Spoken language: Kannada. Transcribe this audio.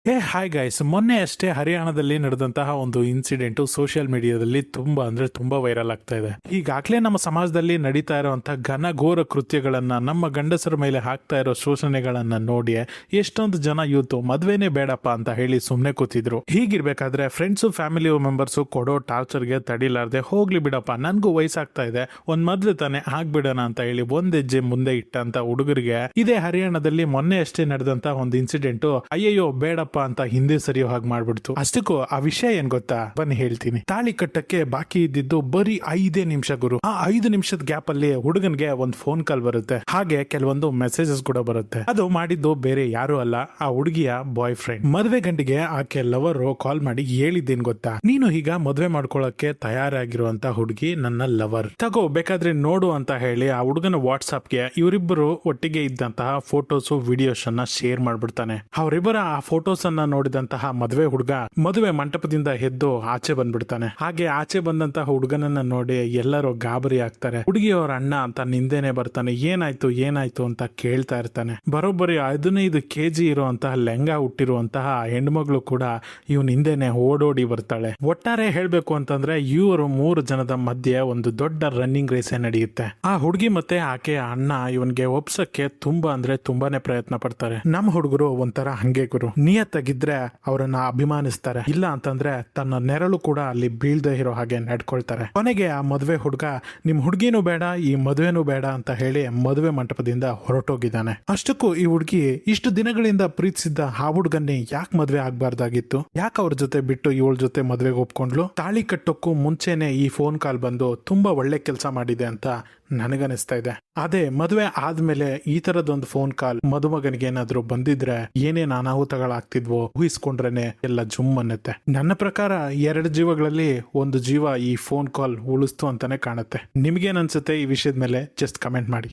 ಹಾಯ್ ಗೈಸ್, ಮೊನ್ನೆ ಅಷ್ಟೇ ಹರಿಯಾಣದಲ್ಲಿ ನಡೆದಂತಹ ಒಂದು ಇನ್ಸಿಡೆಂಟ್ ಸೋಷಿಯಲ್ ಮೀಡಿಯಾದಲ್ಲಿ ತುಂಬಾ ವೈರಲ್ ಆಗ್ತಾ ಇದೆ. ಈಗಾಗಲೇ ನಮ್ಮ ಸಮಾಜದಲ್ಲಿ ನಡೀತಾ ಇರುವಂತಹ ಘನಘೋರ ಕೃತ್ಯಗಳನ್ನ, ನಮ್ಮ ಗಂಡಸರ ಮೇಲೆ ಹಾಕ್ತಾ ಇರೋ ಶೋಷಣೆಗಳನ್ನ ನೋಡಿ ಎಷ್ಟೊಂದು ಜನ ಯೂತ್ ಮದ್ವೆನೇ ಬೇಡಪ್ಪ ಅಂತ ಹೇಳಿ ಸುಮ್ನೆ ಕೂತಿದ್ರು. ಹೀಗಿರ್ಬೇಕಾದ್ರೆ ಫ್ರೆಂಡ್ಸ್ ಫ್ಯಾಮಿಲಿ ಮೆಂಬರ್ಸ್ ಕೊಡೋ ಟಾರ್ಚರ್ಗೆ ತಡಿಲಾರ್ದೆ ಹೋಗ್ಲಿ ಬಿಡಪ್ಪ, ನನ್ಗೂ ವಯಸ್ಸಾಗ್ತಾ ಇದೆ, ಒಂದ್ ಮದ್ವೆ ತಾನೆ ಆಗ್ಬಿಡೋಣ ಅಂತ ಹೇಳಿ ಒಂದ್ ಹೆಜ್ಜೆ ಮುಂದೆ ಇಟ್ಟಂತ ಹುಡುಗರಿಗೆ ಇದೇ ಹರಿಯಾಣದಲ್ಲಿ ಮೊನ್ನೆ ಅಷ್ಟೇ ನಡೆದಂತ ಒಂದು ಇನ್ಸಿಡೆಂಟ್ ಅಯ್ಯಯ್ಯೋ ಬೇಡಪ್ಪ ಅಂತ ಹಿಂದೆ ಸರಿಯೋ ಹಾಗೆ ಮಾಡ್ಬಿಡ್ತು. ಅಷ್ಟಕ್ಕೂ ಆ ವಿಷಯ ಏನ್ ಗೊತ್ತಾ, ಬನ್ನಿ ಹೇಳ್ತೀನಿ. ತಾಳಿ ಕಟ್ಟಕ್ಕೆ ಬಾಕಿ ಇದ್ದಿದ್ದು ಬರೀ 5 ನಿಮಿಷ ಗುರು. ಆ 5 ನಿಮಿಷದ ಗ್ಯಾಪ್ ಅಲ್ಲಿ ಹುಡುಗನ್ಗೆ ಒಂದು ಫೋನ್ ಕಾಲ್ ಬರುತ್ತೆ, ಹಾಗೆ ಕೆಲವೊಂದು ಮೆಸೇಜಸ್ ಕೂಡ ಬರುತ್ತೆ. ಅದು ಮಾಡಿದ್ದು ಬೇರೆ ಯಾರು ಅಲ್ಲ, ಆ ಹುಡುಗಿಯ ಬಾಯ್ ಫ್ರೆಂಡ್. ಮದ್ವೆ ಗಂಡಿಗೆ ಆಕೆ ಲವರ್ ಕಾಲ್ ಮಾಡಿ ಹೇಳಿದ್ದೇನ್ ಗೊತ್ತಾ, ನೀನು ಈಗ ಮದ್ವೆ ಮಾಡ್ಕೊಳಕ್ಕೆ ತಯಾರಾಗಿರುವಂತ ಹುಡುಗಿ ನನ್ನ ಲವರ್, ತಗೋ ಬೇಕಾದ್ರೆ ನೋಡು ಅಂತ ಹೇಳಿ ಆ ಹುಡುಗನ ವಾಟ್ಸ್ಆಪ್ಗೆ ಇವರಿಬ್ಬರು ಒಟ್ಟಿಗೆ ಇದ್ದಂತಹ ಫೋಟೋಸ್ ವಿಡಿಯೋಸ್ ಅನ್ನ ಶೇರ್ ಮಾಡ್ಬಿಡ್ತಾನೆ. ಅವರಿಬ್ಬರ ಆ ಫೋಟೋಸ್ ಅನ್ನ ನೋಡಿದಂತಹ ಮದುವೆ ಹುಡುಗ ಮದುವೆ ಮಂಟಪದಿಂದ ಎದ್ದು ಆಚೆ ಬಂದ್ಬಿಡ್ತಾನೆ. ಹಾಗೆ ಆಚೆ ಬಂದಂತಹ ಹುಡುಗನನ್ನ ನೋಡಿ ಎಲ್ಲರೂ ಗಾಬರಿ ಆಗ್ತಾರೆ. ಹುಡುಗಿಯವರ ಅಣ್ಣ ಅಂತ ನಿಂದೇನೆ ಬರ್ತಾನೆ. ಏನಾಯ್ತು ಅಂತ ಕೇಳ್ತಾ ಇರ್ತಾನೆ. ಬರೋಬ್ಬರಿ 15 kg ಇರುವಂತಹ ಲೆಂಗ ಹುಟ್ಟಿರುವಂತಹ ಹೆಣ್ಮಗಳು ಕೂಡ ಇವನ್ ಹಿಂದೆನೆ ಓಡೋಡಿ ಬರ್ತಾಳೆ. ಒಟ್ಟಾರೆ ಹೇಳ್ಬೇಕು ಅಂತಂದ್ರೆ ಇವರು 3 ಜನದ ಮಧ್ಯೆ ಒಂದು ದೊಡ್ಡ ರನ್ನಿಂಗ್ ರೇಸ್ ನಡೆಯುತ್ತೆ. ಆ ಹುಡುಗಿ ಮತ್ತೆ ಆಕೆ ಅಣ್ಣ ಇವನ್ಗೆ ಒಪ್ಸಕ್ಕೆ ತುಂಬಾನೇ ಪ್ರಯತ್ನ ಪಡ್ತಾರೆ. ನಮ್ಮ ಹುಡುಗರು ಒಂಥರ ಹಂಗೆ ಗುರು, ನಿಯತ್ತಾಗಿದ್ರೆ ಅವರನ್ನ ಅಭಿಮಾನಿಸ್ತಾರೆ, ಇಲ್ಲ ಅಂತಂದ್ರೆ ತನ್ನ ನೆರಳು ಕೂಡ ಅಲ್ಲಿ ಬೀಳ್ದೆ ಇರೋ ಹಾಗೆ ನಡ್ಕೊಳ್ತಾರೆ. ಕೊನೆಗೆ ಆ ಮದುವೆ ಹುಡುಗ ನಿಮ್ ಹುಡುಗಿನೂ ಬೇಡ ಈ ಮದುವೆನೂ ಬೇಡ ಅಂತ ಹೇಳಿ ಮದುವೆ ಮಂಟಪದಿಂದ ಹೊರಟೋಗಿದ್ದಾನೆ. ಅಷ್ಟಕ್ಕೂ ಈ ಹುಡುಗಿ ಇಷ್ಟು ದಿನಗಳಿಂದ ಪ್ರೀತಿಸಿದ್ದ ಆ ಹುಡುಗನ್ನೇ ಯಾಕೆ ಮದುವೆ ಆಗ್ಬಾರ್ದಾಗಿತ್ತು, ಯಾಕೆ ಅವ್ರ ಜೊತೆ ಬಿಟ್ಟು ಇವಳ ಜೊತೆ ಮದುವೆಗೆ ಒಪ್ಕೊಂಡ್ಲು? ತಾಳಿ ಕಟ್ಟೋಕ್ಕೂ ಮುಂಚೆನೆ ಈ ಫೋನ್ ಕಾಲ್ ಬಂದು ತುಂಬಾ ಒಳ್ಳೆ ಕೆಲಸ ಮಾಡಿದೆ ಅಂತ ನನಗನಿಸ್ತಾ ಇದೆ. ಅದೇ ಮದುವೆ ಆದ್ಮೇಲೆ ಈ ತರದೊಂದು ಫೋನ್ ಕಾಲ್ ಮದುಮಗನಿಗೆ ಏನಾದ್ರು ಬಂದಿದ್ರೆ ಏನೇನ್ ಅನಾಹುತಗಳಾಗ್ತಿದ್ವೋ ಊಹಿಸ್ಕೊಂಡ್ರೇನೆ ಎಲ್ಲ ಜುಮ್ ಅನ್ನತ್ತೆ. ನನ್ನ ಪ್ರಕಾರ 2 ಜೀವಗಳಲ್ಲಿ ಒಂದು ಜೀವ ಈ ಫೋನ್ ಕಾಲ್ ಉಳಿಸ್ತು ಅಂತಾನೆ ಕಾಣುತ್ತೆ. ನಿಮ್ಗೇನ್ ಅನ್ಸುತ್ತೆ ಈ ವಿಷಯದ ಮೇಲೆ? ಜಸ್ಟ್ ಕಮೆಂಟ್ ಮಾಡಿ.